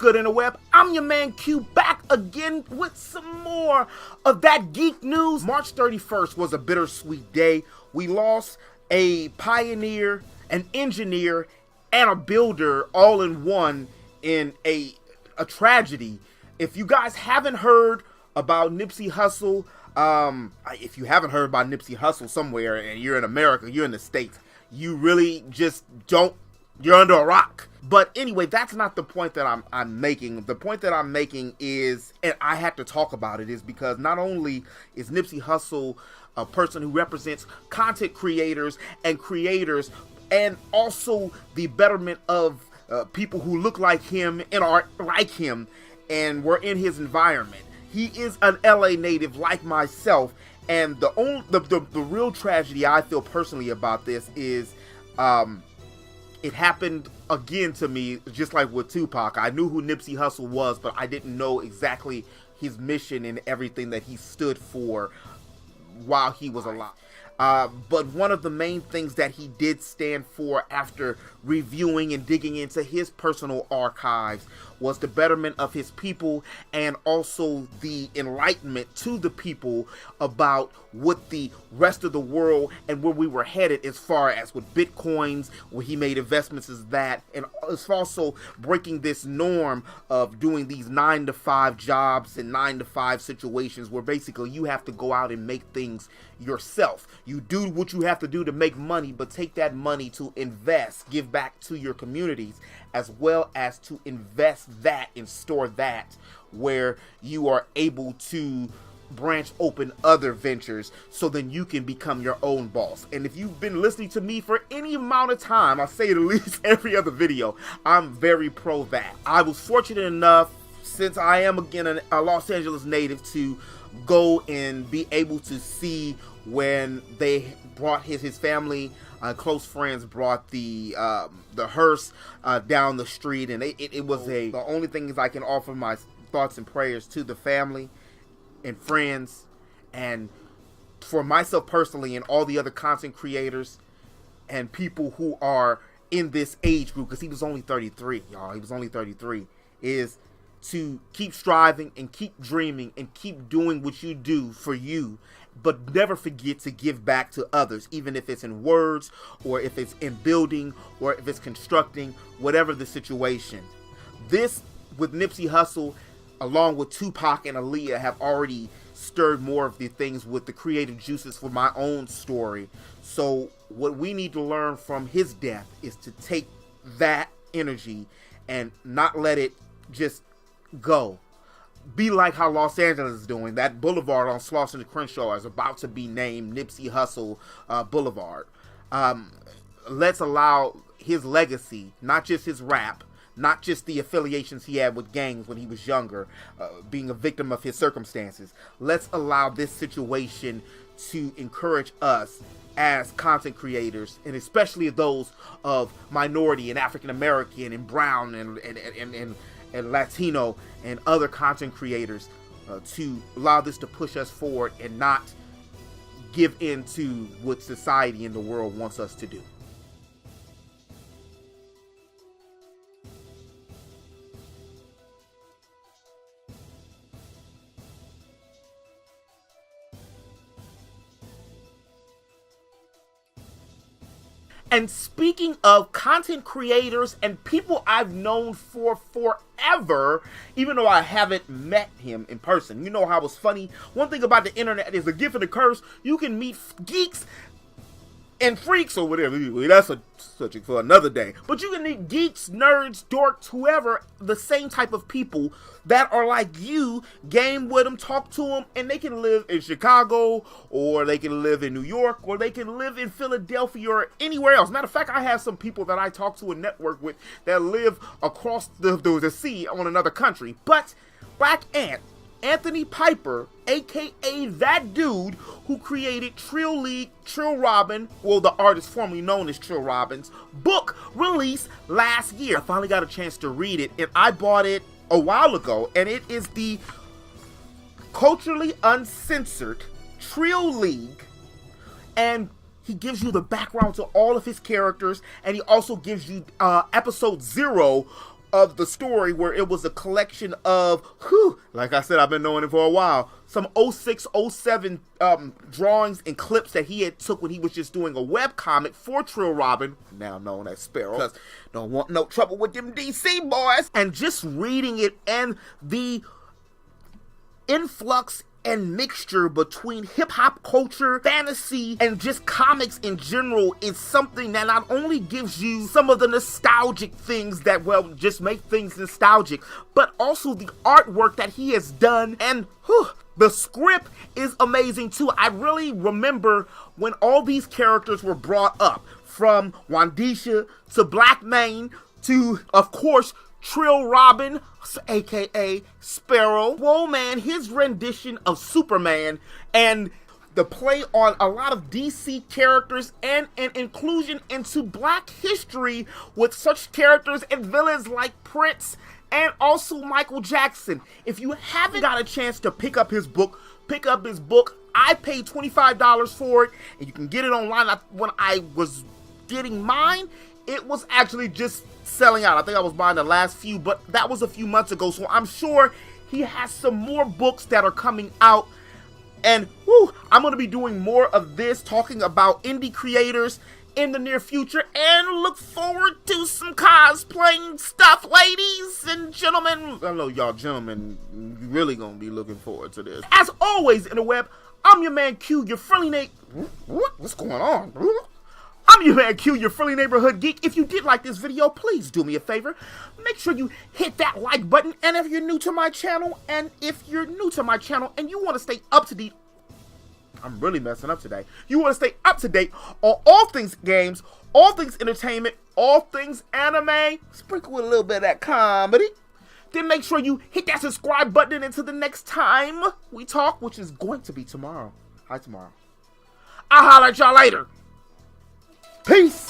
good in the web? I'm your man Q, back again with some more of that Geek News. March 31st was a bittersweet day. We lost a pioneer, an engineer, and a builder all in one in a tragedy. If you guys haven't heard about Nipsey Hussle, if you haven't heard about Nipsey Hussle somewhere and you're in America, you're in the States, you really just don't, you're under a rock. But anyway, that's not the point that I'm making. The point that I'm making is, and I had to talk about it, is because not only is Nipsey Hussle a person who represents content creators and also the betterment of people who look like him and are like him and were in his environment. He is an LA native like myself, and the real tragedy I feel personally about this is it happened again to me, just like with Tupac. I knew who Nipsey Hussle was, but I didn't know exactly his mission and everything that he stood for while he was alive. But one of the main things that he did stand for after reviewing and digging into his personal archives was the betterment of his people and also the enlightenment to the people about what the rest of the world and where we were headed as far as with Bitcoins, where he made investments as that, and it's also breaking this norm of doing these 9-to-5 jobs and 9-to-5 situations where basically you have to go out and make things yourself. You do what you have to do to make money, but take that money to invest, give back to your communities, as well as to invest that and store that where you are able to branch open other ventures so then you can become your own boss. And if you've been listening to me for any amount of time, I say it at least every other video, I'm very pro that. I was fortunate enough, since I am again a Los Angeles native, to go and be able to see when they brought his family, close friends brought the hearse down the street, and it was the only thing is I can offer my thoughts and prayers to the family and friends, and for myself personally and all the other content creators and people who are in this age group, because he was only 33, y'all. He was only 33. Is to keep striving and keep dreaming and keep doing what you do for you, but never forget to give back to others, even if it's in words or if it's in building or if it's constructing, whatever the situation. This, with Nipsey Hussle, along with Tupac and Aaliyah, have already stirred more of the things with the creative juices for my own story. So what we need to learn from his death is to take that energy and not let it just go. Be like how Los Angeles is doing. That boulevard on Slauson and Crenshaw is about to be named Nipsey Hussle Boulevard. Let's allow his legacy, not just his rap, not just the affiliations he had with gangs when he was younger, being a victim of his circumstances. Let's allow this situation to encourage us as content creators, and especially those of minority and African American and brown and Latino and other content creators, to allow this to push us forward and not give in to what society and the world wants us to do. And speaking of content creators and people I've known for forever, even though I haven't met him in person. You know how it's funny? One thing about the internet is a gift and a curse. You can meet geeks and freaks or whatever. That's a subject for another day. But you can meet geeks, nerds, dorks, whoever, the same type of people that are like you, game with them, talk to them, and they can live in Chicago, or they can live in New York, or they can live in Philadelphia, or anywhere else. Matter of fact, I have some people that I talk to and network with that live across the sea on another country. But Black Ant, Anthony Piper, aka that dude who created Trill League, Trill Robin, well, the artist formerly known as Trill Robin's book, released last year. I finally got a chance to read it, and I bought it a while ago, and it is the culturally uncensored Trill League, and he gives you the background to all of his characters, and he also gives you episode 0 of the story where it was a collection of, like I said, I've been knowing it for a while, some 06, 07 drawings and clips that he had took when he was just doing a web comic for Trill Robin, now known as Sparrow, because don't want no trouble with them DC boys. And just reading it and the influx and mixture between hip-hop culture, fantasy, and just comics in general is something that not only gives you some of the nostalgic things that, well, just make things nostalgic, but also the artwork that he has done, and the script is amazing too. I really remember when all these characters were brought up, from Wandisha to Black Mane to, of course, Trill Robin, aka Sparrow. Whoa, man, his rendition of Superman and the play on a lot of DC characters and an inclusion into Black history with such characters and villains like Prince and also Michael Jackson. If you haven't got a chance to pick up his book, pick up his book. I paid $25 for it, and you can get it online. When I was getting mine, it was actually just selling out. I think I was buying the last few, but that was a few months ago, so I'm sure he has some more books that are coming out. And I'm going to be doing more of this, talking about indie creators in the near future, and look forward to some cosplaying stuff, ladies and gentlemen. I know y'all gentlemen really going to be looking forward to this. As always in the web, I'm your man Q, your friendly Nate. What's going on? I'm your man Q, your friendly neighborhood geek. If you did like this video, please do me a favor. Make sure you hit that like button. And if you're new to my channel, and you want to stay up to date, I'm really messing up today. You want to stay up to date on all things games, all things entertainment, all things anime, sprinkle with a little bit of that comedy. Then make sure you hit that subscribe button, and until the next time we talk, which is going to be tomorrow. Hi, tomorrow. I'll holler at y'all later. Peace.